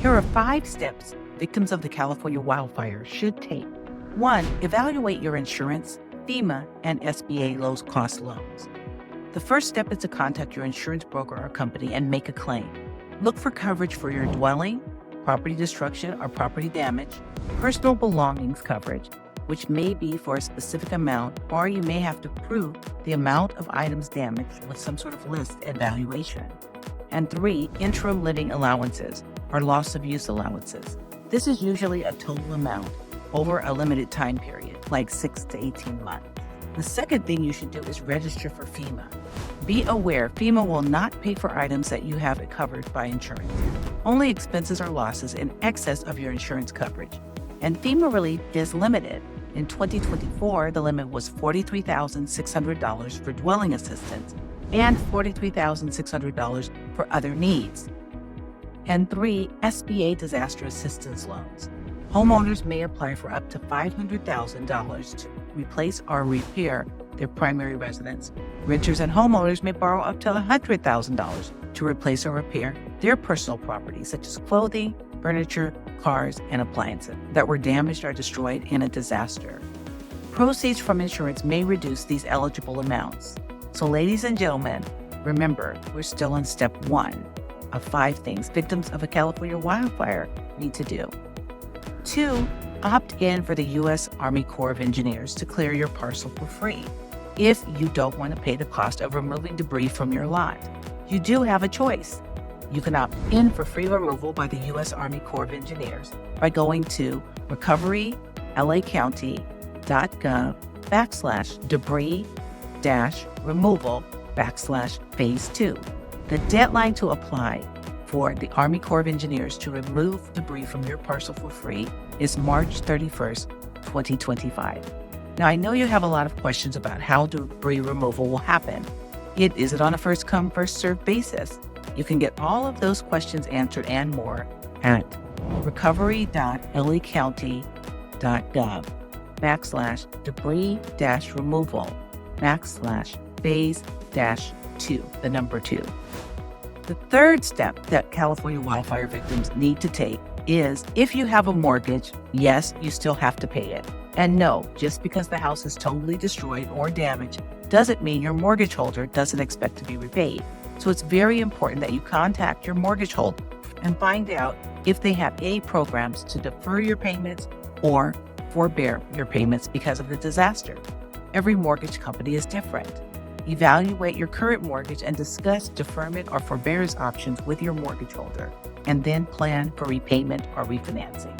Here are 5 steps victims of the California wildfire should take. 1. Evaluate your insurance, FEMA, and SBA low-cost loans. The first step is to contact your insurance broker or company and make a claim. Look for coverage for your dwelling, property destruction or property damage, personal belongings coverage, which may be for a specific amount, or you may have to prove the amount of items damaged with some sort of list and valuation. And 3, interim living allowances or loss of use allowances. This is usually a total amount over a limited time period, like 6 to 18 months. The second thing you should do is register for FEMA. Be aware, FEMA will not pay for items that you have covered by insurance. Only expenses or losses in excess of your insurance coverage. And FEMA relief is limited. In 2024, the limit was $43,600 for dwelling assistance and $43,600 for other needs. And 3, SBA disaster assistance loans. Homeowners may apply for up to $500,000 to replace or repair their primary residence. Renters and homeowners may borrow up to $100,000 to replace or repair their personal property, such as clothing, furniture, cars, and appliances that were damaged or destroyed in a disaster. Proceeds from insurance may reduce these eligible amounts. So ladies and gentlemen, remember, we're still on step 1 of 5 things victims of a California wildfire need to do. 2, opt in for the U.S. Army Corps of Engineers to clear your parcel for free if you don't want to pay the cost of removing debris from your lot. You do have a choice. You can opt in for free removal by the U.S. Army Corps of Engineers by going to recoverylacounty.gov/debris-removal/phase 2. The deadline to apply for the Army Corps of Engineers to remove debris from your parcel for free is March 31st, 2025. Now, I know you have a lot of questions about how debris removal will happen. Is it on a first-come, first-served basis? You can get all of those questions answered and more at recovery.lacounty.gov/debris-removal/phase-2, the number 2. The third step that California wildfire victims need to take is, if you have a mortgage, yes, you still have to pay it. And no, just because the house is totally destroyed or damaged doesn't mean your mortgage holder doesn't expect to be repaid. So it's very important that you contact your mortgage holder and find out if they have any programs to defer your payments or forbear your payments because of the disaster. Every mortgage company is different. Evaluate your current mortgage and discuss deferment or forbearance options with your mortgage holder, and then plan for repayment or refinancing.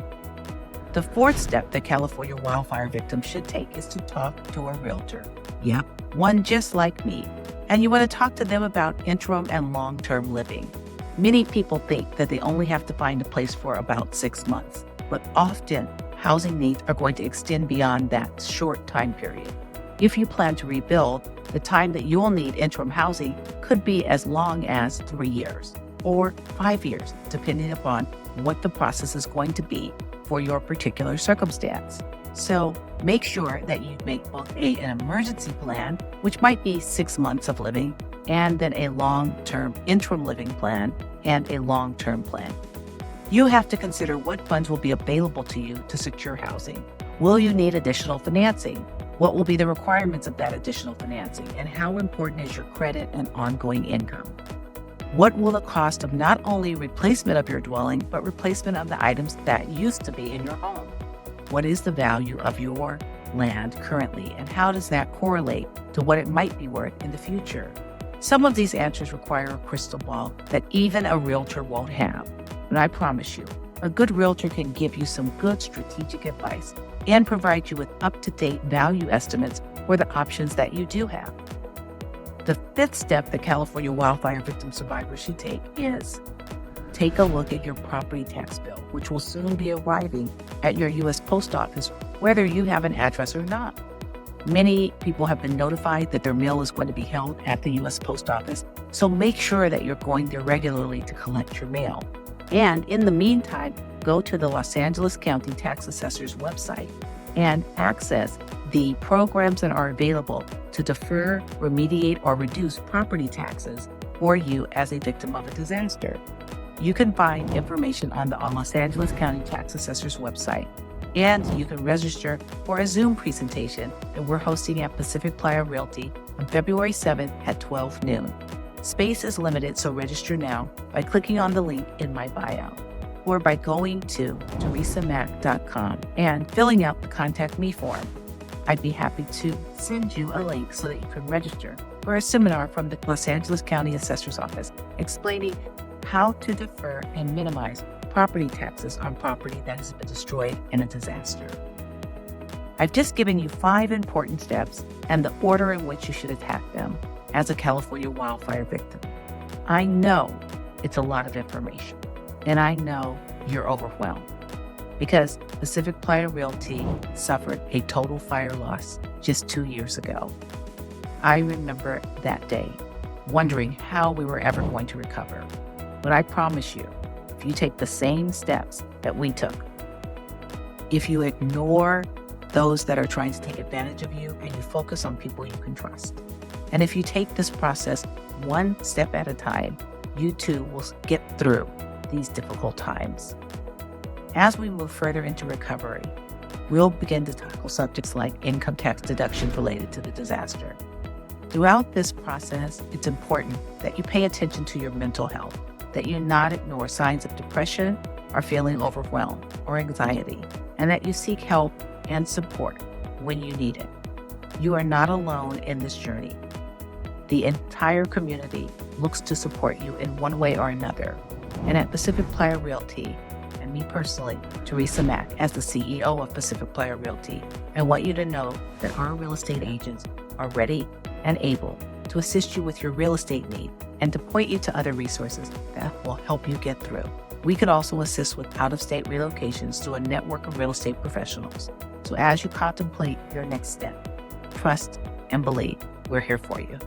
The fourth step that California wildfire victims should take is to talk to a realtor. Yep, one just like me. And you want to talk to them about interim and long-term living. Many people think that they only have to find a place for about 6 months, but often housing needs are going to extend beyond that short time period. If you plan to rebuild, the time that you'll need interim housing could be as long as 3 years or 5 years, depending upon what the process is going to be for your particular circumstance. So make sure that you make both an emergency plan, which might be 6 months of living, and then a long-term interim living plan and a long-term plan. You have to consider what funds will be available to you to secure housing. Will you need additional financing? What will be the requirements of that additional financing? And how important is your credit and ongoing income? What will the cost of not only replacement of your dwelling, but replacement of the items that used to be in your home? What is the value of your land currently, and how does that correlate to what it might be worth in the future? Some of these answers require a crystal ball that even a realtor won't have. But I promise you, a good realtor can give you some good strategic advice and provide you with up-to-date value estimates for the options that you do have. The fifth step that California wildfire victim survivors should take is take a look at your property tax bill, which will soon be arriving at your U.S. Post Office, whether you have an address or not. Many people have been notified that their mail is going to be held at the U.S. Post Office, so make sure that you're going there regularly to collect your mail. And in the meantime, go to the Los Angeles County Tax Assessor's website and access the programs that are available to defer, remediate, or reduce property taxes for you as a victim of a disaster. You can find information on the Los Angeles County Tax Assessor's website, and you can register for a Zoom presentation that we're hosting at Pacific Playa Realty on February 7th at 12 noon. Space is limited, so register now by clicking on the link in my bio or by going to teresamack.com and filling out the Contact Me form. I'd be happy to send you a link so that you can register for a seminar from the Los Angeles County Assessor's Office explaining how to defer and minimize property taxes on property that has been destroyed in a disaster. I've just given you 5 important steps and the order in which you should attack them as a California wildfire victim. I know it's a lot of information, and I know you're overwhelmed because Pacific Playa Realty suffered a total fire loss just 2 years ago. I remember that day, wondering how we were ever going to recover. But I promise you, if you take the same steps that we took, if you ignore those that are trying to take advantage of you and you focus on people you can trust, and if you take this process one step at a time, you too will get through these difficult times. As we move further into recovery, we'll begin to tackle subjects like income tax deductions related to the disaster. Throughout this process, it's important that you pay attention to your mental health, that you not ignore signs of depression or feeling overwhelmed or anxiety, and that you seek help and support when you need it. You are not alone in this journey. The entire community looks to support you in one way or another. And at Pacific Playa Realty, and me personally, Teresa Mack, as the CEO of Pacific Playa Realty, I want you to know that our real estate agents are ready and able to assist you with your real estate need and to point you to other resources that will help you get through. We could also assist with out-of-state relocations through a network of real estate professionals. So as you contemplate your next step, trust and believe we're here for you.